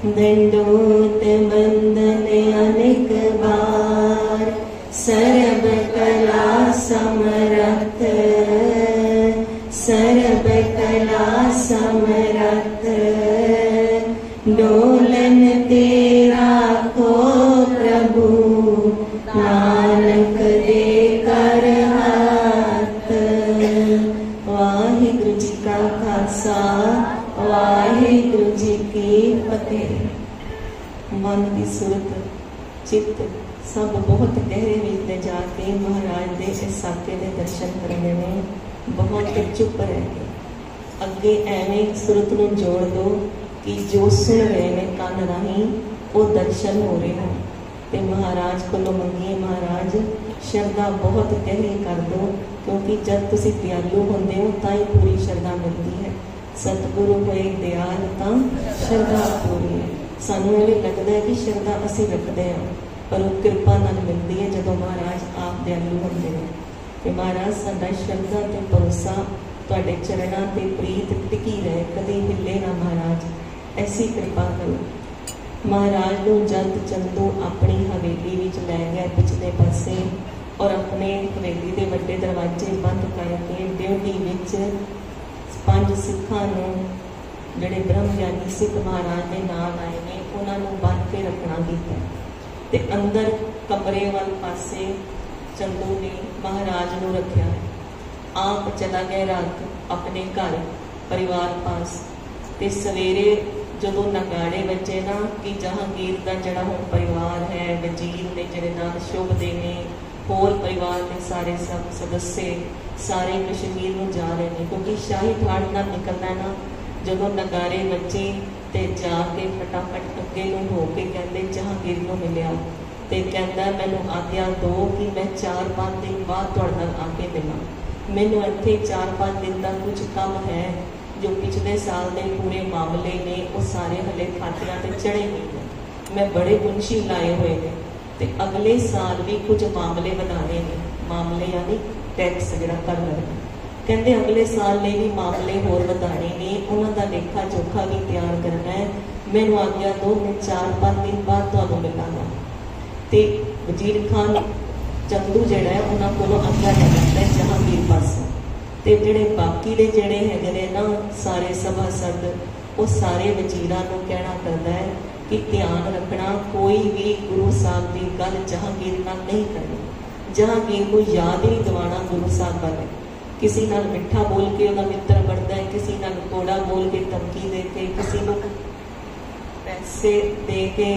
दंडोत बंदन अनेक बार, सर्व कला समरथ, सर्व कला समरथ। डोलन तेरा को प्रभु, नानक दे कर हाथ। वाहिगुरु जी का खालसा, वाहिगुरु जी की फतेह। मन की सुरत चित्त सब बहुत गहरे विच ले जाके महाराज दे इस साके दे दर्शन करने ने। बहुत चुप रह के अगे एवें सुरत नूं जोड़ दो कि जो सुन रहे ने कान राही वो दर्शन हो रहे हैं। तो महाराज को मंगिए, महाराज शरदा बहुत गहरी कर दो, क्योंकि जब तुसी दयालु होंदे हो तां ही पूरी शरदा मिलती है। सतगुरु होए दयाल तां शरदा पूरी है। सानू ये लगता है कि शरदा असीं रखते हैं, पर वो कृपा नाल मिलती है जदों महाराज आप दयालु होंदे ने। ते महाराज साडा शरदा ते भरोसा तुहाडे चरणां ते प्रीत टिकी रहे, कदी हिले ना महाराज, ऐसी कृपा करो। महाराज को जल्द चंदू अपनी हवेली विच लै गया पिछले पासे, और अपने हवेली के वड्डे दरवाजे बंद करके ड्योढ़ी विच 5 सिखां नूं जिहड़े ब्रह्मगियानी सिख महाराज के नाम आए ने उन्हां नूं बंद के रखना कीता। ते अंदर कमरे वाल पासे चंदू ने महाराज नूं रखिया है। आप चला गया रात अपने घर परिवार पास। ते सवेरे जदों नगाड़े बजे ना कि जहांगीर का जड़ा हुण परिवार है, वजीर ने जिहड़े नाल शुभदे ने, होर परिवार के सारे सब सदस्य सारे कश्मीर नूं जा रहे हैं, क्योंकि शाही ठाड़ नाल निकलना ना। जदों नगारे बजे ते जाके फटाफट अगे नूं हो के कहंदे जहांगीर नूं मिलिया, ते कहंदा मैनूं आग्या दो कि मैं 4-5 दिन बाद तुहाडे नाल आके मिलां। मैनूं इत्थे 4-5 दिन का कुछ काम है, जो पिछले साल के पूरे मामले ने वो सारे हले खातियां ते चढ़े हुए हैं। मैं बड़े मुंशी लाए हुए हैं, तो अगले साल भी कुछ मामले बनाने ने, मामले यानी टैक्स जिहड़ा कर लगना। कहते अगले साल ने भी मामले होर वधाने ने, उन्हां दा लेखा जोखा भी तैयार करना है। मैनूं आग्या दो, मैं 4-5 दिन बाद तुहानूं मिलांगा। ते वजीर खान चंदू जिहड़ा है उन्हां कोलों आग्या लै लैंदा है जहांगीर पासों। ते जिहड़े बाकी दे जिहड़े हैगे ने ना सारे सभासद, वो सारे वजीरां नूं कहना करदा है कि ध्यान रखना कोई भी गुरु साहब की गल जहांगीर नाल नहीं करनी। जहांगीर को याद ही दिवाना गुरु साहब बारे। किसी नाल मिठा बोल के उहदा मित्र बनता है, किसी नाल कोड़ा बोल के धमकी दे के, किसी को पैसे दे के,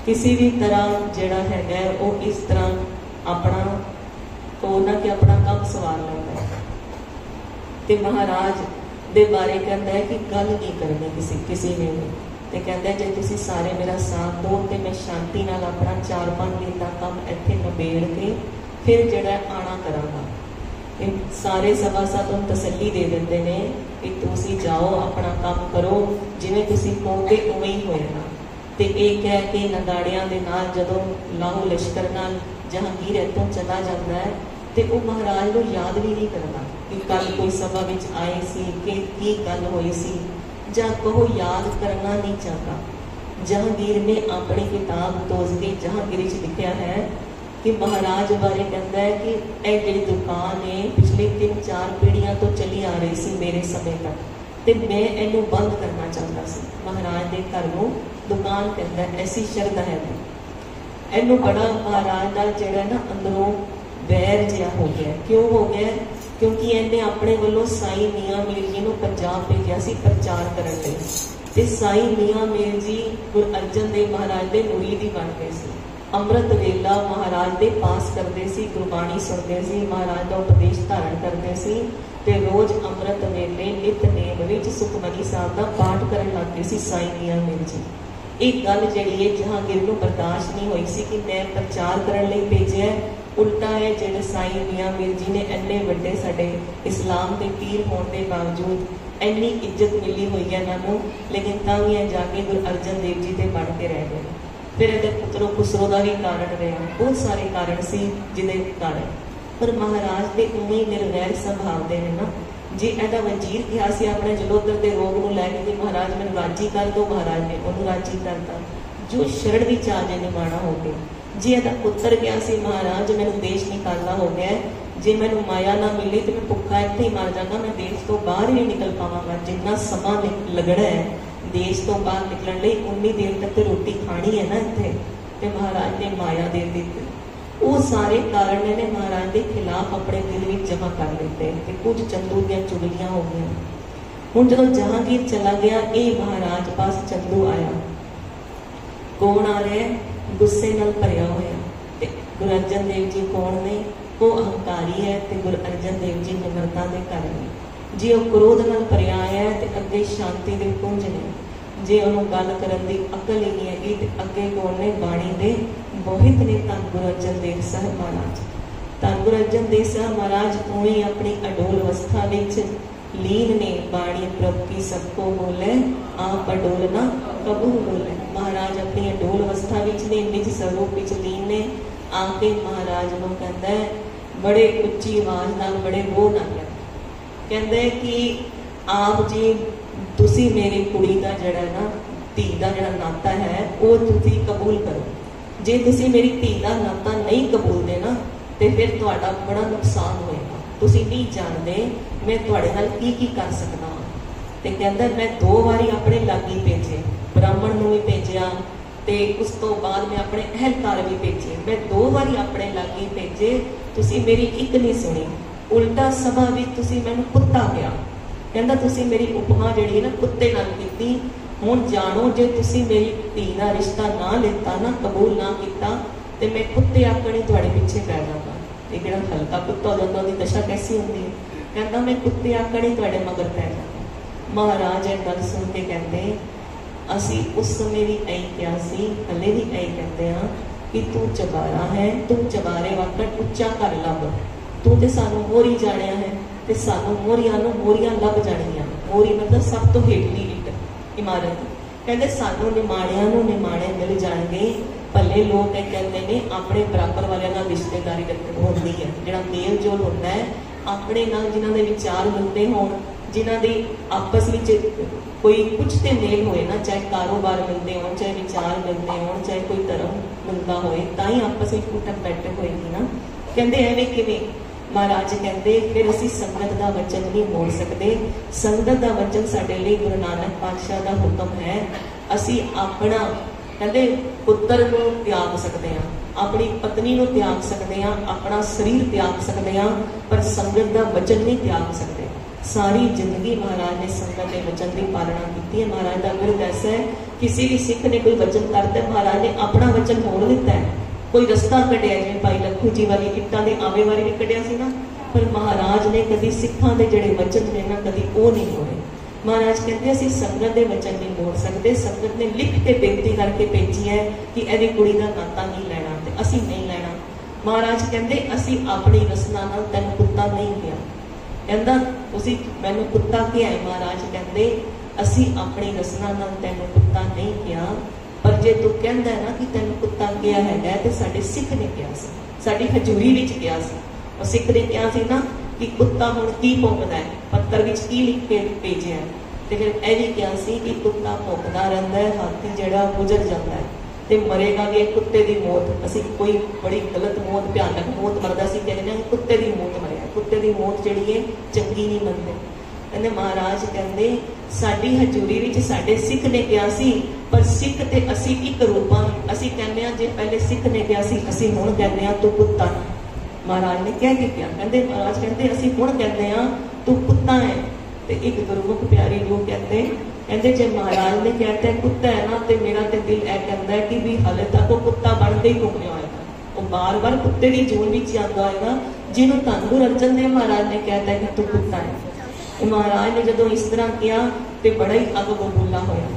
किसी भी तरह जिहड़ा हैगा वो इस तरह अपना तो ना कि अपना काम सवार लैंदा है। ते महाराज दे बारे कहता है कि गल नहीं करनी किसी ने भी। तो कहता है जे तुसी सारे मेरा साथ दो तो मैं शांति नाल अपना 4-5 दिन का काम इत्थे नबेड़ के फिर जिहड़ा आना करांगा। सारे सभासद उन्हें तसल्ली दे देंदे ने कि तुसी जाओ अपना काम करो, जिवें तुसी कहोगे उवें ही होएगा। ते ये कह के नगाड़ियां दे नाल जदों लाहौ लश्कर नाल जहांगीर इत्थों चला जाता है, तो वह महाराज को याद भी नहीं करता कि कल कोई सभा विच आए सी कि की गल होई सी, जां कहो याद करना नहीं चाहता। जहांगीर ने अपनी किताब तोज़के जहांगीर च लिखा है कि महाराज बारे कहता है कि यह जी दुकान है पिछले 3-4 पीढ़ियां तो चली आ रही सी मेरे समय तक, तो मैं इनू बंद करना चाहता सी। महाराज के घर को दुकान कहता है, ऐसी शरदा है। इनू बड़ा महाराज नाल जिहड़ा ना अंदरों वैर जिहा हो गया। क्यों हो गया? क्योंकि इन्हें अपने वालों साई मियाँ मीर जी को पंजाब भेजा सी प्रचार करने लई, ते साई मियाँ मीर जी गुरु अर्जन देव महाराज के मुरीद ही बन गए सी। अमृत वेला महाराज के पास करते सी, गुरबाणी सुनते सी, महाराज का उपदेश धारण करते सी, ते रोज अमृत वेले नितनेम विच सुखमनी साहब का पाठ करन लग गए सी साई मियाँ मीर जी। एक गल जिहड़ी है जहांगीर को बर्दाश्त नहीं हुई सी कि मैं प्रचार करने लई भेजिया, उल्टा है जिहड़े साई मियाँ मीर जी ने इन्ने वड्डे साडे इस्लाम के पीर होने के बावजूद इन्नी इज्जत मिली हुई है इन्हों, लेकिन तां भी जाके गुरु अर्जन देव जी से बढ़ के रह गए। फिर इहदे पुत्रों खुसरो का भी कारण रहा, बहुत सारे कारण सी जिहदे कारण, पर महाराज के उवें ही निर्वैर संभालते हैं ना। जे ਇਹਦਾ ਵਜ਼ੀਰ ਕਿਹਾ ਸੀ ਆਪਣੇ ਜਲੋਦਰ ਦੇ ਰੋਗ ਨੂੰ ਲੈ ਕੇ ਮਹਾਰਾਜ ਮੈਨੂੰ ਰਾਜੀ ਕਰ ਦੋ, ਮਹਾਰਾਜ ਨੇ ਉਹਨੂੰ ਰਾਜੀ ਕਰਤਾ। ਜੋ ਸ਼ਰਣ ਵਿੱਚ ਆ ਜੇ ਨਿਮਾਣਾ ਹੋ ਗਿਆ। जे ਇਹਦਾ ਪੁੱਤਰ ਗਿਆ ਸੀ ਮਹਾਰਾਜ ਮੈਨੂੰ ਦੇਸ਼ ਨਿਕਾਲਣਾ ਹੋ ਗਿਆ, जे मैनू माया ना मिली तो मैं भुखा इत्थे ही मर जागा, मैं देश तो बाहर ही नहीं निकल पावांगा। जिन्ना समा लगना है देश तो बाहर निकलने लई उन्नी देर तक तो रोटी खानी है ना इत्थे। ते महाराज ने माया दे दी। वो सारे कारण ने महाराज के खिलाफ अपने दिल में जमा कर लेते ते कुछ चंदू दी चुगलियां हो गई। हुण जदों जहांगीर चला गया, ये महाराज पास चंदू आया। कौन आ रहा है? गुस्से नाल भरिया होया। ते गुरु अर्जन देव जी कौन ने? वो अहंकारी है ते गुरु अर्जन देव जी निमरता दे घर ने। जे वो क्रोध नाल भरिया आया ते अगे शांति दे पुंज ने। जे उन्होंने गल करन दी अकल ही नहीं हैगी ते अगे कौन ने? बाणी दे बोहित ने। धन गुरु अर्जन देव साहब महाराज, धन गुरु अर्जन देव साहब महाराज उवें अपनी अडोल अवस्था विच लीन ने। बाणी प्रभ की सबको बोले, आप अडोल ना कबू बोले। महाराज अपनी अडोल अवस्था विच ने, निज स्वरूप विच लीन ने। आके महाराज नूं कहंदा है बड़े उच्ची आवाज नाल, बड़े रोह नाल कहंदा है कि आप जी तुसी मेरी कुड़ी दा जिहड़ा ना धी दा जिहड़ा नाता है वो तुसी कबूल करो। जे तुसी मेरी धी दा नाता नहीं कबूलदे ना ते फिर तुहाडा बड़ा नुकसान होएगा। तुसी नहीं जानदे मैं तुहाडे नाल की कर सकदा हां। ते कहंदा मैं 2 वारी अपने लागी भेजे, ब्राह्मण नूं भी भेजिया ते उस तो बाद मैं अपने अहलकार भी भेजे। मैं 2 बारी अपने लागी भेजे, तुसी मेरी एक नहीं सुनी। उल्टा सभा विच तुसी मैनूं कुत्ता कहा। कहंदा तुसी मेरी उपमा जिहड़ी ना कुत्ते नाल कीती। हुण जानो जे तुसी मेरी धी दा रिश्ता ना लेता ना, कबूल ना कीता ते मैं कुत्ते आकणे तुहाडे पिछे पै जावांगा। ते जिहड़ा हल्का कुत्ता हो जांदा ओहदी दशा कैसी हुंदी है? कहंदा मैं कुत्ते आकणे तुहाडे मगर पै जावांगा। महाराज इह गल सुन के कहंदे असी उस समय भी ऐ क्या सी, हले भी ऐ कहते हैं कि तू चबारा है, तू चबारे वक्त उच्चा घर लभ। तू तो सानू मोरी जानिया है ते सानू मोरियां नूं मोरियां लभ जानियां। मोरी मतलब सब तो हेठली इट इमारत। कहते सानू निमाणियां नूं निमाणे मिल जाणगे। भले लोग कहते ने अपने बराबर वाले नाल रिश्तेदारी होंदी है, जिहड़ा मेल जोल होंदा है अपने नाल, जिन्हां दे विचार मिलते होण, जिन्हां दे आपस विच कोई कुछ तो मेल होए ना, चाहे कारोबार मिलते हो, चाहे विचार मिलते हो, चाहे कोई धर्म मिलता होए, तां ही आपस में उठक बैठक होएगी ना। कहते एवें किवें? महाराज कहते फिर असीं संगत का वचन नहीं मोड़ सकते। संगत का वचन साडे लई गुरु नानक पातशाह का हुक्म है। असीं अपना कहते पुत्र को त्याग सकते हैं, अपनी पत्नी को त्याग सकते हैं, अपना शरीर त्याग सकते हैं, पर संगत का वचन नहीं त्याग सकते। सारी जिंदगी महाराज ने संगत के वचन की पालना की है। महाराज का विरध ऐसा है, किसी भी सिख ने कोई वचन करता है महाराज ने अपना वचन मोड़ दिता है। कोई रस्ता कटिया जिवें भाई लखू जी वाली इट्टां दे आवे वाली भी कटिया सी ना, पर महाराज ने कभी सिखां दे जिहड़े वचन ने ना कभी वो नहीं मोड़े। महाराज कहते असीं संगत के वचन नहीं मोड़ सकते। संगत ने लिख के बेनती करके भेजी है कि इहदी कुड़ी का नाता नहीं लैना, ते असीं नहीं लैना। महाराज कहते असीं अपनी रसना नाल तैनूं कुत्ता नहीं किया। कहंदा तुसीं मैनूं कुत्ता किया है। महाराज कहते असीं अपनी रसना नाल तैनूं कुत्ता नहीं किया, पर जे तू कहंदा है ना कि तैनूं कुत्ता किया है ते साडे सिख ने किया सी, साडी हजूरी विच किया सी। और सिख ने किया सी ना कि कुत्ता हुण की भौंकदा है, पत्तर विच की लिख के भेजिया है। ते फिर यह भी किया सी कि कुत्ता भौंकदा रहिंदा है, हाथी जिहड़ा गुजर जाता है ते मरेगा भी कुत्ते की मौत। असीं कोई बड़ी गलत मौत, भयानक मौत मरदा सी, कहने हैं कुत्ते की मौत मरिया, कुत्ते की मौत जिहड़ी है चंगी नहीं मनदे। कहंदे महाराज कहंदे साडी हजूरी विच साडे सिख ने किया सी, पर सिख ते असीं एक रूपां। असीं कहने जे पहले सिख ने किया सी, असीं हुण कहने तू कुत्ता। महाराज ने कह के क्या कहंदे? महाराज कहंदे असीं हुण कहने तू कुत्ता है। ते एक गुरमुख प्यारी लोग कहते जे महाराज ने कहता है कुत्ता है ना, तो मेरा तो दिल यह कहता है कि भी हाले तक वो कुत्ता बनते ही घूम रहा होगा, वो बार बार कुत्ते की जून भी आता होगा जिन्हों धन गुरु अर्जन देव महाराज ने कहता है कि तू कुत्ता है। महाराज ने जो इस तरह किया तो बड़ा ही अग बबूला होया।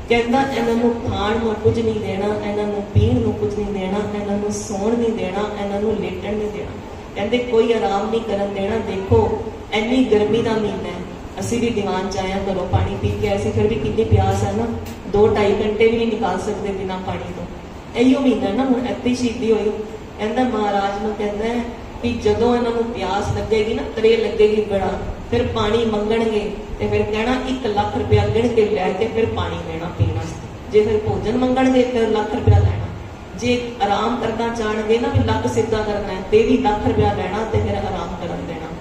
कहता इन्हों खाण को कुछ नहीं देना, इन्हों पीण को कुछ नहीं देना, इन्हों सौण नहीं देना, इन्हों लेटण नहीं देना, कहते कोई आराम नहीं करन देना। देखो इन्नी गर्मी का महीना है, असी भी दीवान च आया घरों पानी पी के ऐसे, फिर भी कितनी प्यास है ना, 2-2.5 घंटे भी नहीं निकाल सकते बिना पानी तो। इहो महीना ना हुण इत्थे शहीदी होई। कहंदा महाराज नूं कहंदा है कि जदों इन्हां नूं प्यास लगेगी ना, तरे लगेगी बड़ा, फिर पानी मंगणगे ते फिर कहना 1 लाख रुपया गिण के लैके फिर पानी लेना पीने वास्ते। जे फिर भोजन मंगणगे फिर लाख रुपया लेना। जे आराम करना चाहणगे ना भी लक सीधा करना है ते भी लाख रुपया लेना ते फिर आराम करन देना।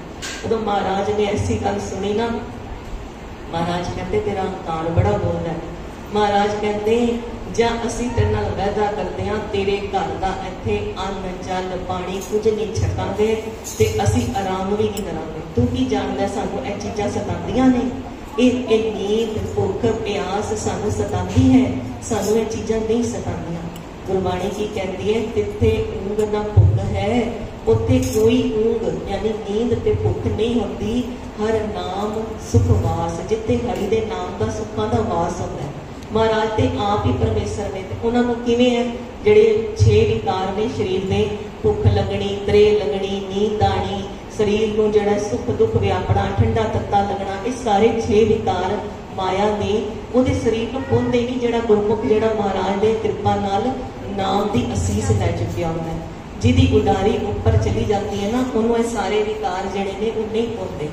उदों महाराज ने ऐसी गल सुनी ना, महाराज कहते तेरा अहंकार बड़ा बोलदा है। महाराज कहते ਜਾਂ ਅਸੀਂ ਤੇਰੇ ਨਾਲ ਵਾਅਦਾ ਕਰਦੇ ਹਾਂ ਤੇਰੇ ਘਰ ਦਾ ਇੱਥੇ ਅੰਨ ਜਲ ਪਾਣੀ ਕੁਝ ਨਹੀਂ ਛਕਾਂਗੇ ਤੇ ਅਸੀਂ ਆਰਾਮ ਵੀ ਨਹੀਂ ਕਰਾਂਗੇ। ਤੂੰ ਕੀ ਜਾਣਦਾ ਸਾਨੂੰ ਇਹ ਚੀਜ਼ਾਂ ਸਤਾਉਂਦੀਆਂ ਨੇ, ਇਹ ਨੀਂਦ ਭੁੱਖ ਪਿਆਸ ਸਾਨੂੰ ਸਤਾਉਂਦੀ ਹੈ, ਸਾਨੂੰ ਇਹ ਚੀਜ਼ਾਂ ਨਹੀਂ ਸਤਾਉਂਦੀਆਂ। ਗੁਰਬਾਣੀ ਕੀ ਕਹਿੰਦੀ ਹੈ, ਜਿੱਥੇ ਊਂਘ ਨਾ ਭੁੱਖ ਹੈ ਉੱਥੇ ਕੋਈ ਊਂਘ ਯਾਨੀ ਨੀਂਦ ਤੇ ਭੁੱਖ ਨਹੀਂ ਹੁੰਦੀ। ਹਰ ਨਾਮ ਸੁਖ ਵਾਸ, ਜਿੱਥੇ ਹਰੀ ਦੇ ਨਾਮ ਦਾ ਸੁੱਖਾਂ ਦਾ ਵਾਸ ਹੁੰਦਾ ਹੈ। महाराज ते आप ही परमेश्वर ने ते उन्होंने किवें है जिहड़े 6 विकार ने शरीर में, भुख लगनी, त्रे लगनी, नींद आनी, शरीर को जिहड़ा सुख दुख व्यापना, ठंडा तत्ता लगना, ये सारे 6 विकार माया ने उहदे शरीर को पुंदे नहीं। जिहड़ा गुरमुख जिहड़ा महाराज दे कृपा नाल नाम दी असीस लै चुकिया हुंदा है, जिहदी उडारी उपर चली जाती है ना, उन्होंने ये सारे विकार जिहड़े ने वो नहीं पुंदे।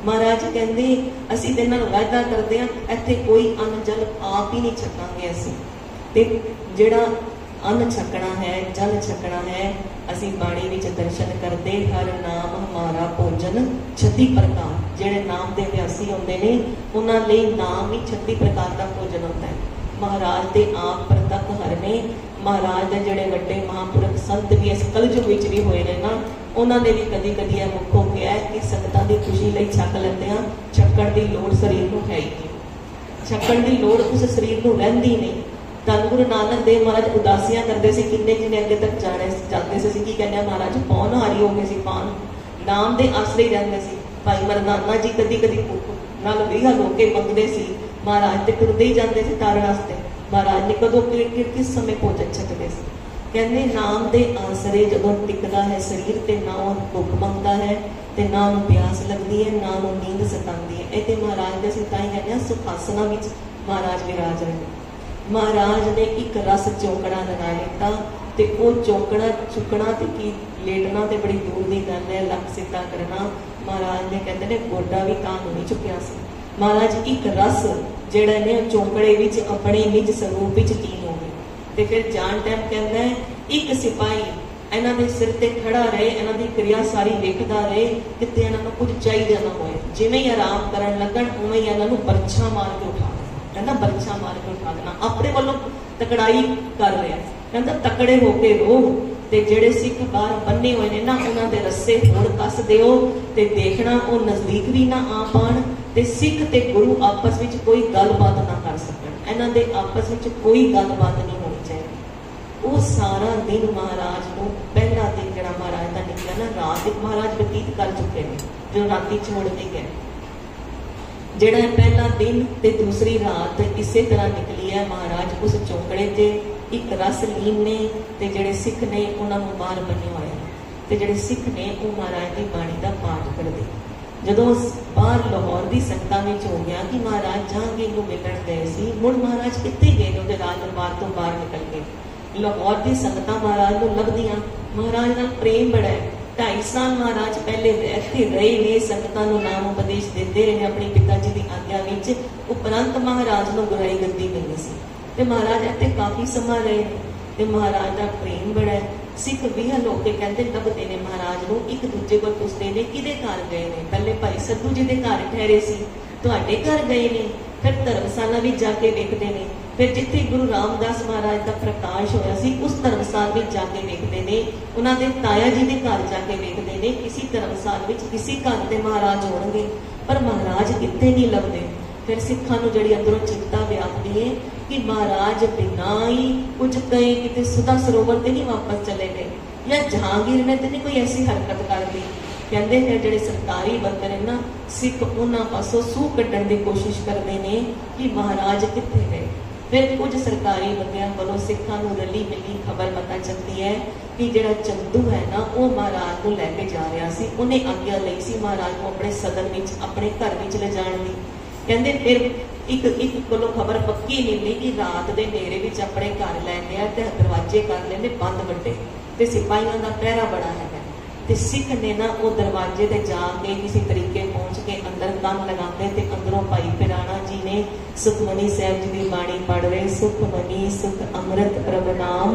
महाराज कहते असी तेरे नाल वायदा करते हैं इत्थे कोई अन्न जल आप ही नहीं छकांगे। असी ते जिहड़ा अन्न छकना है, जल छकना है, असी बाणी विच दर्शन करते हर नाम हमारा भोजन 36 प्रकार। जिहड़े नाम दे अभ्यासी होंदे ने उन्हां लई नाम ही 36 प्रकार का भोजन होता है। महाराज दे आप प्रतक हर ने, महाराज दे जिहड़े वड्डे महापुरख संत भी इस कलयुग विच भी होए ने ना, उन्होंने भी कदी कदी यह मुख हो गया है कि संगतां दी खुशी लई छक लैंदे हां, छक्कण दी लोड़ शरीर नूं है ही नहीं, छक्कण दी लोड़ उस शरीर नूं रहिंदी नहीं। धन गुरु नानक देव महाराज उदासियां करते सी, किन्ने किन्ने अगे तक जाते सी। की कहने महाराज पौन हारी हो गए सी, पान नाम दे आसरे ही रहिंदे सी। भाई मरदाना जी कदी कदी भुख नाल विहा लोके मंगदे सी, महाराज ते टुरदे ही जांदे सी तारण वास्ते। महाराज ने कदों किस समय भोजन छकदे सी। कहते नाम दे आसरे जदों टिकदा है शरीर ते ना भुख मंगदा है ते ना प्यास लगती है, ना नींद सतांदी है। ये महाराज दे असीं तां ही कहने सुखासना विच महाराज विराज रहे। महाराज ने एक रस चौंकड़ा लगा लिता ते वो चौंकड़ा चुकना ते की लेटना ते बड़ी दूर की गल है, लक सीधा करना। महाराज ने कहते ने गोडा भी तां नहीं चुकिया सी। महाराज एक रस जिहड़ा ने चौंकड़े विच अपने निज स्वरूप विच लीन हो गए। ते फिर जान टाइम कहता है एक सिपाही इन्हां दे सिर ते खड़ा रहे, इन्हां दी क्रिया सारी देखदा रहे, किते इन्हां नूं कुछ चाहिए ना होए। जिवें ही आराम करन लगन उवें ही इन्हां नूं बरछा मार के उठा देना, कहंदा बरछा मार के उठा देना। अपने वालों तकड़ाई कर रहा, कहंदा तकड़े होके रहो ते जिहड़े सिख बाहर बन्ने हुए ने ना उन्हां दे रस्से होड़ कस दिओ ते देखना वो नजदीक भी ना आ पाण ते सिख ते गुरु आपस विच कोई गलबात ना कर सकण। इन्हां दे आपस विच कोई गलबात नहीं होनी चाहिए। वो सारा दिन महाराज को पहला दिन जिहड़ा महाराज का निकलिया ना, रात एक महाराज बतीत कर चुके हैं जो राती छोड़ के गए। जिहड़ा पहला दिन ते दूसरी रात इसे तरह निकली है। महाराज उस चौंकड़े ते एक रस लीन ने ते जिहड़े सिख ने उन्होंने बाहर बने हुए ते जिहड़े सिख ने वो महाराज की बाणी का पाठ करते। जदों बाहर लाहौर की संगतां विच हो गया कि महाराज जहांगीर नूं मिलण गए सी, मुड़ महाराज कित्थे गए ने, उहदे राज दरबार तो बाहर निकल गए। लाहौर की संगतां महाराज को लभदियां, महाराज नाल प्रेम बड़ा है। 2.5 साल महाराज पहले इत्थे रहे ने, संगतां नूं नाम उपदेश देते रहे अपने पिता जी की आग्ञा विच। उपरंत महाराज नूं गुराई गद्दी मिली सी ते महाराज इत्थे काफ़ी समा रहे ते महाराज का प्रेम बड़ा है। सिख भी लोग कहते लभते ने महाराज नूं, एक दूजे को पुछते ने किहदे घर गए ने। पहले भाई सद्धू जी के घर ठहरे सी, तुहाडे घर गए ने। फिर धर्मशाला भी जाके देखते हैं। फिर जिथे गुरु रामदास महाराज का प्रकाश होया सी उस धर्मशाला में जाके देखते हैं। उन्होंने ताया जी के घर जाके देखते हैं, किसी धर्मशाला में किसी घर के महाराज होणगे, पर महाराज कितने नहीं लभदे। फिर सिखां नूं जिहड़ी अंदरों चिंता व्यापदी है कि महाराज बिना ही कुछ कहे किते सुधा सरोवर ते नहीं वापस चले गए, या जहांगीर ने तो नहीं कोई ऐसी हरकत कर दी। कहते हैं जिहड़े सरकारी बंदे ने ना, सिख उन्हां पासों सूह कड्ढण की कोशिश करते हैं कि महाराज कित्थे गए। फिर कुछ सरकारी बंदियां वालों सिखां नूं रली मिली खबर पता चलती है कि जिहड़ा चंदू है ना वो महाराज को लैके जा रहा सी। उन्हें आग्ञा लई सी महाराज को अपने सदन विच अपने घर विच ले जाण दी। कहते फिर एक कोलों खबर पक्की मिली कि रात के नेरे विच अपने घर लै गया ते दरवाजे कर लेंदे बंद वड्डे ते सिपाहियों का पहरा बड़ा है। ते सिख ने ना वो दरवाजे ते जाके किसी तरीके पहुंच के अंदर अंदर कंन लगाते ते अंदरों भाई पिराणा जी ने सुखमनी साहब जी की बाणी पढ़ रहे, सुखमनी सुख अमृत प्रभ नाम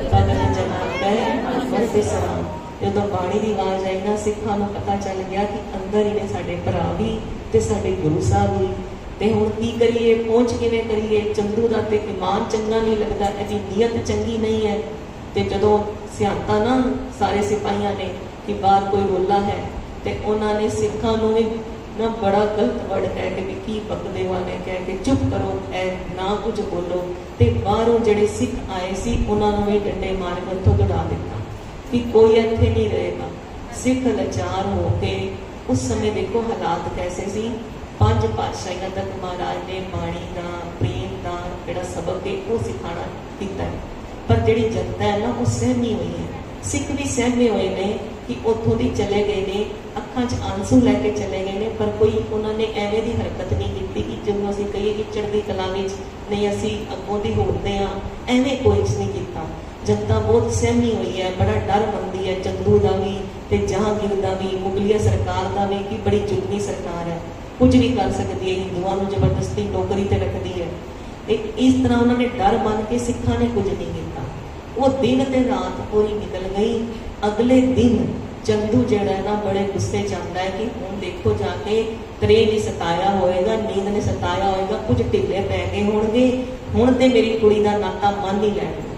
बदन जनाते अमर विसराम। जो बाणी की आवाज आई ना, सिखा नूं पता चल गया कि अंदर ही ने साडे भरा भी ते साडे गुरु साहब भी। ते हुण की करिए, पहुंच किवें करिए? चंदू दा ते ईमान चंगा नहीं लगता, इहदी नीयत चंगी नहीं है। ते जदों सियाणता ना सारे सिपाहियां ने कि बाहर कोई रोला है, ते उन्होंने सिखां नूं भी ना बड़ा गलत वर्ड कह के भी की पकदे वाले कह के चुप करो, ऐ ना कुछ बोलो। ते बाहरों जिहड़े सिख आए सी उन्हां नूं भी डंडे मार के उत्थों दौड़ा दिता कि कोई इत्थे नहीं रहेगा। सिख लाचार हो के, उस समय देखो हालात कैसे सी। 5 पातशाहियां तक महाराज ने बाणी का प्रेम का जिहड़ा सबक है वो सिखाना कीता है, पर जिहड़ी जनता है ना वो सहमी हुई है। सिख भी सहमे हुए ने कि उतों दी चले गए ने, अखां च आंसू लैके चले गए ने, पर कोई उन्होंने एवें दी हरकत नहीं की कि जो असीं कहिए कि चढ़दी कला विच नहीं असीं अगों दी होड़दे हां, एवें कोई नहीं कीता। जनता बहुत सहमी हुई है, बड़ा डर मंदी है चंदू का भी ते जहांगीर का भी, मुगलिया सरकार का भी कि बड़ी जुल्मी सरकार है, कुछ भी कर सकती है, हिंदुओं को जबरदस्ती नौकरी ते रखती है। इस तरह उन्होंने डर मन के सिखा ने कुछ नहीं किया। वो दिन ते रात पूरी निकल गई। अगले दिन चंदू जिहड़ा ना बड़े गुस्से च आंदा है कि हुण देखो जाके त्रे ने सताया होएगा, नींद ने सताया होएगा, कुछ ढिले पै गए होणगे, हुण ते मेरी कुड़ी दा नाता मन नहीं लैणगे।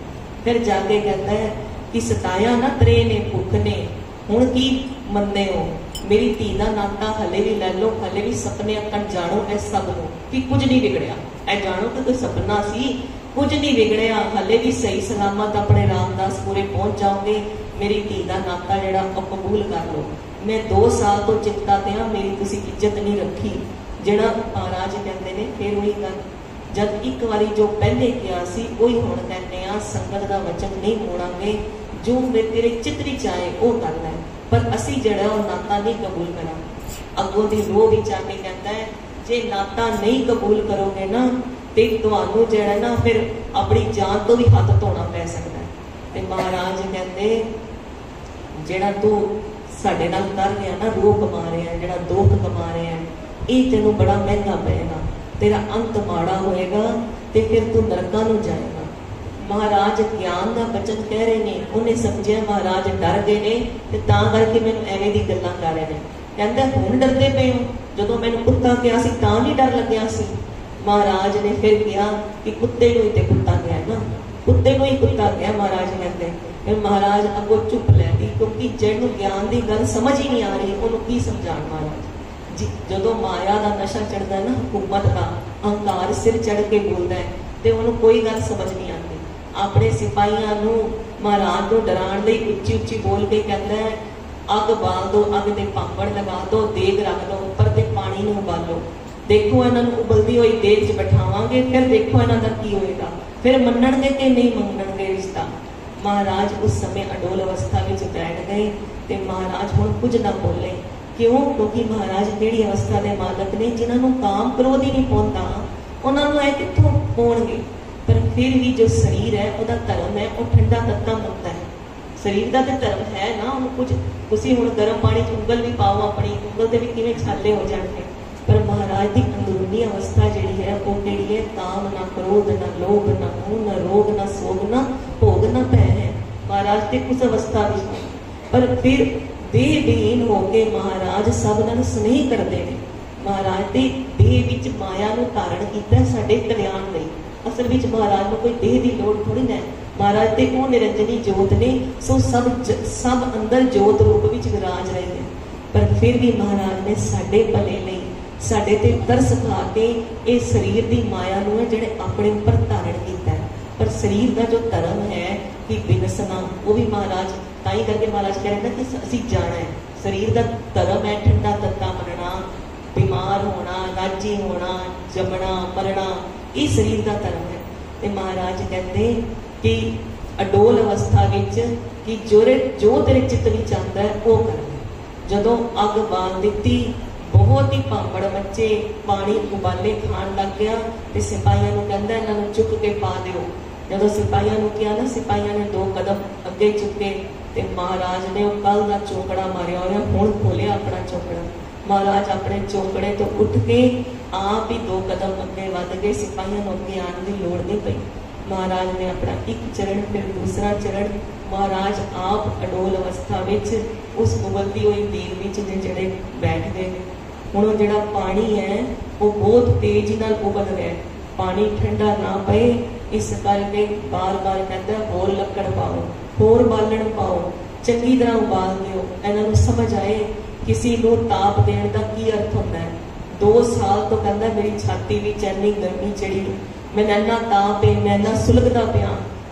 फिर जाके कहता है कि सताया ना त्रे ने भुख ने, हुण की मनदे हो? मेरी धी का नाता हले भी लै लो, हले भी सपने अकन जानो ए सब नो कि कुछ नहीं बिगड़िया, ए जानो कि कोई सपना सी, कुछ नहीं बिगड़िया, हले भी सही सलामत अपने रामदास पूरे पहुंच जाओगे। मेरी धी का नाता जिहड़ा कबूल कर लो। मैं 2 साल तो चिंता ते हां, मेरी तुसीं इज्जत नहीं रखी। जिहड़ा महाराज कहते ने फिर वही गल, जब एक बारी जो पहले किया सी वही हुण कहने आ, संगत का वचन नहीं मोड़ांगे, जो मेरे तेरे चित्र च आए वो गल है, पर असी जड़ा वो नाता नहीं कबूल करा। अगों दी रोह विच आके कहता है जे नाता नहीं कबूल करोगे ना ते तुहानू जड़ा ना फिर अपनी जान तो भी हाथ धोना पै सकता है। ते महाराज कहते जड़ा तू साडे नाल कर रहा ना, रोह कमा रहा है, जड़ा दुख कमा रहा है, ये तेनू बड़ा महंगा पेगा, तेरा अंत माड़ा होएगा ते फिर तू नरकां नूं जाएगा। महाराज ज्ञान का वचन कह रहे ने, उन्हें समझिया महाराज डर गए ने ते तां करके मैनूं एवें दी गल्लां कर रहे ने। कहंदा हुण डरदे पे हो, जदों मैनूं कुत्ता कहा सी तां नहीं डर लग्या सी। महाराज ने फिर कहा कि कुत्ते नूं ही ते कुत्ता कहा ना, कुत्ते नूं ही कुत्ता कहा। महाराज कहते फिर महाराज अगों चुप लैती, क्योंकि जिहनूं ज्ञान की गल समझ ही नहीं आ रही उन्होंने की समझाण। महाराज जी जदों माया का नशा चढ़ता ना, हुकूमत का अहंकार सिर चढ़ के बोलता है तो उन्होंने कोई गल समझ नहीं आती। अपने सिपाहियों नूं महाराज को डराने लई उच्ची उच्ची बोल के कहता है अग बाल दो, अग दे पापड़ लगा दो, देग रख दो उपर ते पानी नूं उबालो, देखो इन्हां नूं उबलदी हुई देग च बैठावांगे, फिर देखो इन्हां दा की होएगा, फिर मन्नणगे कि नहीं मन्नणगे रिश्ता। महाराज उस समय अडोल अवस्था विच बैठ गए ते महाराज हुण कुछ ना बोले। क्यों? क्योंकि महाराज जिहड़ी अवस्था के मालक ने, जिन्हां नूं काम क्रोध ही नहीं पहुंचता, उन्हां नूं ऐ कित्थों पाउणगे। पर फिर भी जो शरीर है वह धर्म है, वह ठंडा तत्ता मुक्ता है। शरीर का तो धर्म है ना, कुछ तुसीं हुण गर्म पानी उंगल भी पाओ, अपनी उंगल से भी किवें छाले हो जाएंगे। पर महाराज की अंदरूनी अवस्था जिहड़ी है वो किहड़ी है? काम ना क्रोध ना लोभ ना मोह ना रोग ना सोग ना भोग ना भय है। महाराज ते उस अवस्था में, पर फिर देह विहीन होके महाराज सब नाल स्नेह करते हैं। महाराज के देह विच माया नूं धारण कीता साडे कल्याण लई। असल में महाराज को कोई देह की लोड़ थोड़ी ना है। महाराज ते वो निरंजनी जोत ने, सो सब अंदर जोत रूप विच विराज रहे हैं। पर फिर भी महाराज ने साडे भले लई साडे ते तरस खा के ये शरीर की माया नूं है जिहड़े अपने ऊपर धारण कीता है। पर शरीर का जो धर्म है कि बिनसना, वो भी महाराज ताई करके महाराज कह रहे हैं कि असीं जाना है। शरीर का धर्म है ठंडा तत्ता मनना, बीमार होना, राजी होना, जमना मरना, ये शरीर का धर्म है। ते महाराज कहते कि अडोल अवस्था विच कि जो तेरे चित्त विच आंदा है वो कर। जदों अग बाल दिती, बहुत ही भांबड़ मचे, पानी उबाले खान लग गया ते सिपाहियों नूं कहंदा इन्हां नूं चुक के पा दिओ। जदों सिपाहियों नूं कहा ना, सिपाहियों ने 2 कदम अगे चुके ते महाराज ने कल का चौकड़ा मारिया और हुण खोलिया अपना चौकड़ा। महाराज अपने चौकड़े तो उठ के आप ही 2 कदम अगे वध गए, सिपाहियों को अगे आने की लोड़ नहीं पई। महाराज ने अपना एक चरण फिर दूसरा चरण, महाराज आप अडोल अवस्था विच उस उबलती हुई तेल विच जिहड़े बैठ गए। हुण जिहड़ा पानी है वो बहुत तेजी नाल उबल रहा है, पानी ठंडा ना पए, इस करके बार बार कहता होर लकड़ पाओ, होर बालण पाओ, चंगी तरह उबाल दिओ। इन्हां नूं समझ आए किसी नूं ताप देण दा की अर्थ हुंदा है। 2 साल तो कहता मेरी छाती विच इन्नी गर्मी चढ़ी, मैं इन्ना ताप है, मैं इन्ना सुलगदा पिया,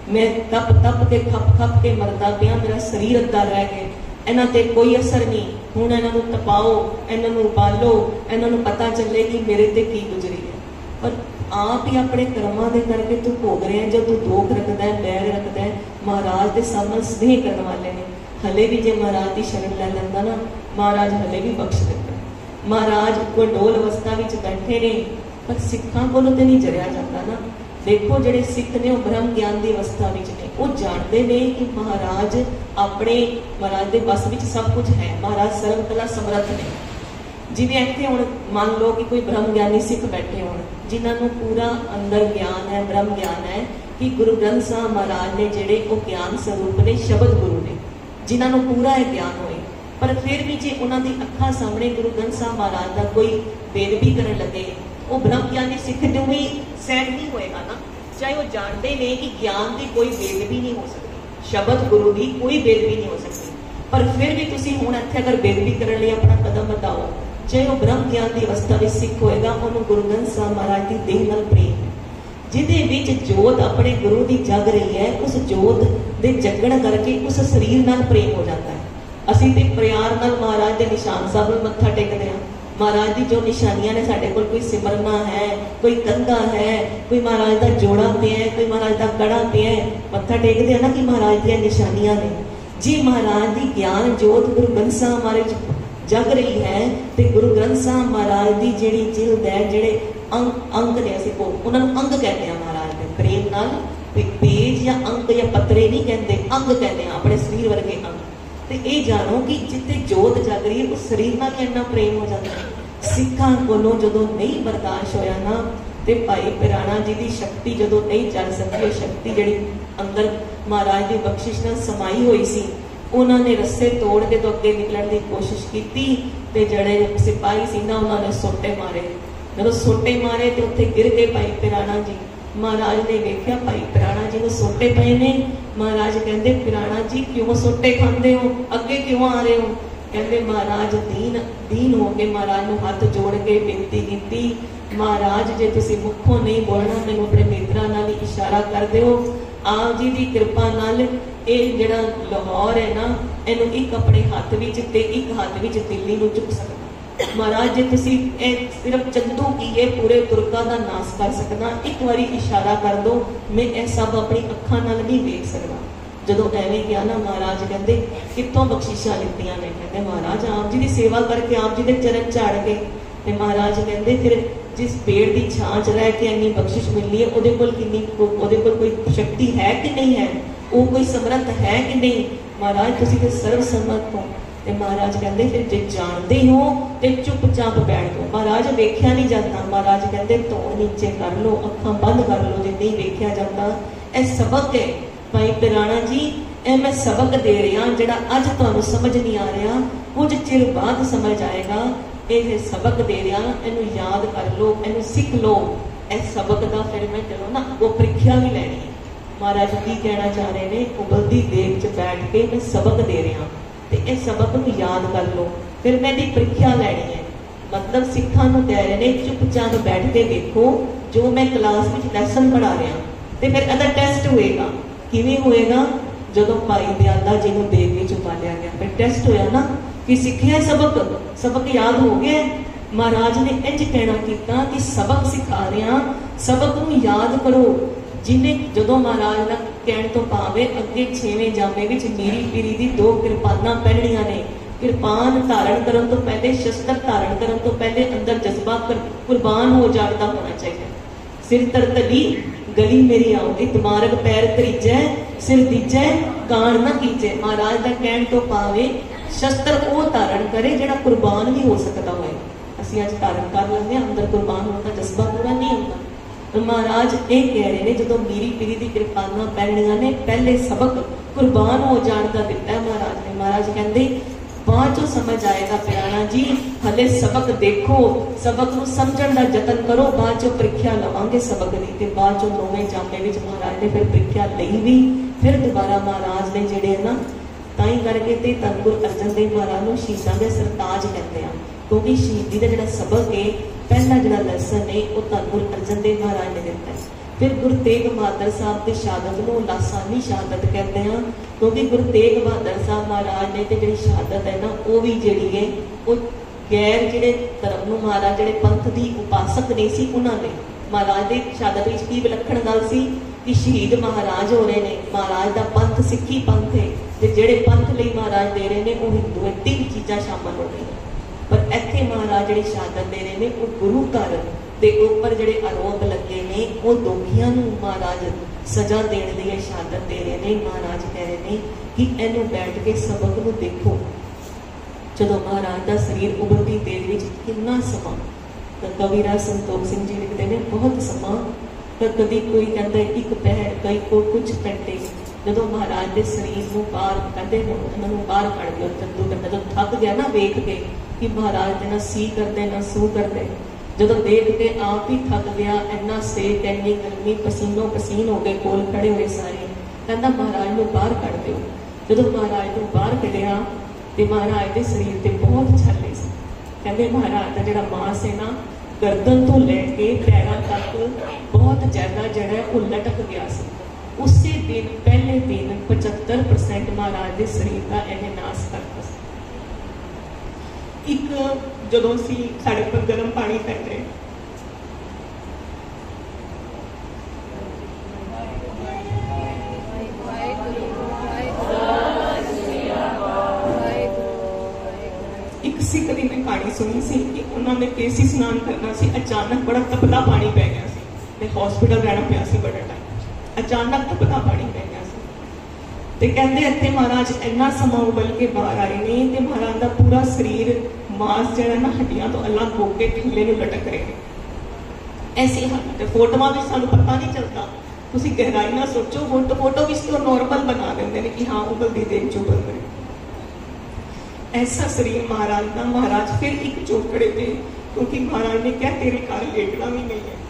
मैं तप तप के खप खप के मरदा पिया, मेरा शरीर अद्धा रह गया, इन्हां ते कोई असर नहीं। हुण इन्हां नूं तपाओ, इन्हां नूं उबालो, इन्हां नूं पता चले कि मेरे ते की गुजरी है। पर आप ही अपने कर्मां दे करके तू भोग रहे हैं। जब तू दोख रखदा है, बैर रखदा है, महाराज दे सामने स्नेह करने वाले ने हले भी जे महाराज की शरण लै लैंदा ना, महाराज हले भी बख्श देंदा। महाराज कोई डोल अवस्था विच बैठे ने, पर सिखां कोलों ते नहीं जरिया जाता ना। देखो जिहड़े सिख ने वो ब्रह्म ज्ञान की अवस्था विच ने, वो जानते ने कि महाराज अपने महाराज के बस विच सब कुछ है, महाराज सर्वकला समर्थ ने। जिवें इत्थे हुण मान लो कि कोई ब्रह्म ज्ञानी सिख बैठे होण, जिन्होंने पूरा अंदर ज्ञान है, ब्रह्म ज्ञान है कि गुरु ग्रंथ साहब महाराज ने जिहड़े वो ज्ञान स्वरूप ने, शब्द गुरु ने, जिन्होंने पूरा है ज्ञान होए, पर फिर भी जे उन्होंने अखां सामने गुरु ग्रंथ साहब महाराज का कोई बेदबी करने लगे, वो ब्रह्म ज्ञानी सिख जो भी सहन नहीं होएगा ना। चाहे वो जानते ने कि ज्ञान की कोई बेदबी नहीं हो सकती, शब्द गुरु की कोई बेदबी नहीं हो सकती, पर फिर भी तुसीं हुण इत्थे अगर बेदबी करने लिए अपना कदम बताओ, चाहे वो ब्रह्म ज्ञान की अवस्था में सिख होएगा, उन्होंने गुरु ग्रंथ साहब महाराज की देह नाल प्रेम है, जिहदे विच जोत अपने गुरु की जग रही है, उस जोत दे जगण करके उस शरीर नाल प्रेम हो जाता है। असीं ते प्यार नाल महाराज के निशान साहब नूं मत्था टेकदे हां। महाराज की जो निशानियां ने साडे कोल, कोई सिमरना है, कोई कंधा है, कोई महाराज का जोड़ा पिया है, कोई महाराज का कड़ा पिया है, मत्था टेकदे हैं ना कि महाराज दी निशानियां ने। जी महाराज की ज्ञान जोत गुरु ग्रंथ साहब महाराज जग रही है, तो गुरु ग्रंथ साहब महाराज की जिहड़ी जिल्द है, जिहड़े अंग ने, असीं उन्हां नूं अंग कहते हैं महाराज के प्रेम नाल। पेज या अंक या पत्रे नहीं कहते, अंग कहते हैं, अपने शरीर वर्गे अंग। तो ये जानो कि जिथे जोत जग रही है उस शरीर नाल इन्ना प्रेम हो जाता है। सिखां कोलों जदों नहीं बर्दाश्त होया ना, तो भाई पिराणा जी की शक्ति जदों नहीं चल सकी, शक्ति जिहड़ी अंदर महाराज की बख्शिश नाल समाई हुई सी, उन्होंने रस्से तोड़ के तो अगे निकलने की कोशिश की, ते जड़े सिपाही सी ना उन्होंने सोटे मारे। जब सोटे मारे तो उत्थे गिर गए भाई पिराणा जी। महाराज ने देखा भाई पिराणा जी को सोटे पे ने। महाराज कहते पिराणा जी क्यों सोटे खाते हो, अगे क्यों आ रहे हो? कहते महाराज दीन दीन हो के महाराज को हाथ जोड़ के बेनती की, महाराज जे तुसीं मुखों नहीं बोलना, मैनूं अपने नेत्रां नाल इशारा कर दो, आप जी की कृपा नाल ये जिहड़ा लाहौर है ना, इहनूं एक अपने हाथ विच ते एक हाथ विच दिल्ली नूं चुक सकदा। महाराज जे तुसीं सिर्फ चंदू की है पूरे तुर्का का नाश कर सकना, एक बारी इशारा कर दो, मैं यह सब अपनी अखां नाल नहीं देख सकता। जदों एवें गया ना, महाराज कहते कितों बख्शिशां लित्तियां ने? कहते महाराज आप जी की सेवा करके आप जी के चरण झाड़ के। ते महाराज कहते फिर जिस पेड़ की छां च रह के इन्नी बख्शिश मिलनी है, उहदे कोल किन्नी, उहदे कोल कोई शक्ति है कि नहीं है, वो कोई समर्थ है कि नहीं? महाराज तुसीं ते सर्व समर्थ हो। ते महाराज कहते फिर जे जानते हो तो चुपचाप बैठ दो। महाराज वेख्या नहीं जाता, महाराज कहते धो नीचे कर लो, अखां बंद कर लो, जे नहीं वेख्या जाता। यह सबक है भाई पिराणा जी, ए मैं सबक दे रहा जिहड़ा अज तुहानूं समझ नहीं आ रहा, कुछ चिर बाद समझ आएगा। ये सबक दे रहा, इनू याद कर लो, इनू सीख लो। इस सबक का फिर मैं चलो ना वो परीक्षा भी लैनी है। महाराज की कहना चाह रहे हैं, उबलती देग च बैठ के मैं सबक दे रहा, तो इस सबक नूं याद कर लो, फिर मैं दी परीक्षा लैनी है। मतलब सिखां नूं कह रहे हैं चुपचाप बैठ के देखो जो मैं क्लास में लैसन पढ़ा रहा, तो फिर अदा टेस्ट होएगा। किवें होएगा? जदों भाई दयाला जी नूं देग विच उबालिया गया, फिर टेस्ट होया ना कि सीखिया सबक, सबक याद हो गया। महाराज ने इंज कहना कीता कि सबक सिखा रहा, सबक नूं याद करो। जिन्हें जदों महाराज का कहण तो भावे अगे 6वें जामे विच मीरी पीरी दी 2 किरपानां पहनणियां ने। किरपान धारण करन तो पहले, शस्त्र धारण करन तो पहले अंदर जज्बा कुर्बान हो जाता होना चाहिए। सिर तरतली गली मेरी आउंदी तमारक पैर तरीजै सिर दीजै गाण ना कीजै। महाराज का कहण तो पावे शस्त्र वो धारण करे जिहड़ा कुर्बान भी हो सकता होए। ਅਸੀਂ ਅੱਜ धारण कर लेंगे अंदर कुर्बान होने का जज्बा पूरा नहीं होता। तो महाराज ये कह रहे हैं जो मीरी पीरी की कृपाना पैणियां ने पहले सबक कुर्बान हो जाने का दिता है महाराज ने। महाराज कहते बाद चो समझ आएगा प्यारा जी, हले सबक देखो, सबक नूं समझण दा जतन करो, बाद चो प्रीख्या लवांगे सबक दी। ते बाद चो 9वें जामे विच महाराज ने फिर प्रीख्या लई भी, फिर दोबारा महाराज ने जिहड़े ना ताई करके ते धन गुरु अर्जन देव महाराज नूं शहीदां दे सरताज कहते हैं, क्योंकि शहीदी का जिहड़ा सबक है पहला जिहड़ा लैसन है वो धन गुरु अर्जन देव महाराज ने दिता है। फिर गुरु तेग बहादुर साहब की शहादत नूं लासानी शहादत कहते हैं, क्योंकि गुरु तेग बहादुर साहब महाराज ने ते जिहड़ी शहादत है ना वो भी जिहड़ी है वो गैर जिहड़े धर्म नूं महाराज जिहड़े पंथ की उपासक नहीं सी उन्हां ने महाराज की शहादत विच की विलक्षण गल सी कि शहीद महाराज हो रहे हैं, महाराज का पंथ सिੱਖੀ पंथ है ते जिहड़े पंथ लई महाराज दे रहे हैं वो हिंदू है, 3 चीज़ां शामिल हो गई। पर इत्थे महाराज जिहड़ी शहादत दे रहे हैं वो गुरु घर दे उपर जिहड़े आरोप लगे ने वो दोखियां नूं महाराज सजा देने दी शहादत दे रहे हैं। महाराज कह रहे हैं कि इहनूं बैठ के सबक नूं देखो, जदों महाराज का शरीर उभरती तेल विच कितना समा, कविराज संतोख सिंह जी लिखते हैं बहुत समा, कभी कोई कहता है 1 पहर, कई को कुछ घंटे। जदों महाराज के शरीर नूं बाहर कहते हुण इन्हां बाहर कढ़ दिओ, चंदू करता जब थक गया ना वेख के कि महाराज ने ना सी करते ना सू करते, जदों देख के आप ही थक गया, इन्ना सेक इन्नी गर्मी पसीनों पसीन हो गए, कोल खड़े हुए सारे, कहता महाराज नूं बाहर कढ़ दिओ। जदों महाराज नूं बाहर कढ़िया तो महाराज के शरीर से बहुत छाले से, कहते महाराज का जिहड़ा मांस है ना गर्दन तो लैके पैरों तक बहुत ज्यादा जिहड़ा वो लटक गया सी। उसी दिन पहले दिन 75% महाराज के शरीर का इन्हें नाश करता। एक जदों सी साढ़े पर गर्म पानी पैंदा एक सिख दी मैं कहानी सुनी सी कि उन्होंने केसी स्नान करना सी, अचानक बड़ा तपदा पानी पै गया सी ते हॉस्पिटल रहना पिया सी बड़ा टाइम, अचानक तपदा पानी पै गया सी ते कहते इत्थे महाराज इन्ना समा उबल के बाहर आए ने ते महाराज का पूरा शरीर मांस जिहड़ा ना हड्डियां तो अलग हो के थल्ले नूं लटक रहे। ऐसी हालत है, फोटोआं विच सानूं पता नहीं चलता, तुसीं गहराई ना सोचो, फोटो विच तो नॉर्मल बना देंदे ने कि हाँ उबलदी देख चो उबल रहे। ऐसा शरीर महाराज का, महाराज फिर एक चौकड़े पे, क्योंकि महाराज ने क्या तेरे घर लेटना भी नहीं है।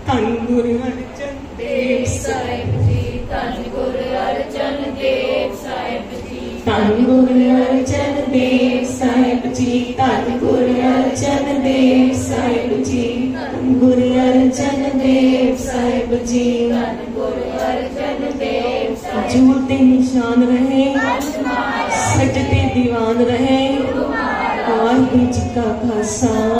धन गुरु अर्जन देव साहिब जी, धन गुरु अर्जन देव साहिब जी, धन गुरु अर्जन देव साहिब जी, धन गुरु अर्जन देव साहिब जी, धन गुरु अर्जन देव साहिब जी, धन गुरु अर्जन देव साहिब जी। झूलते निशान रहे, सजते दीवान रहे, वाहिगुरू जी का खालसा।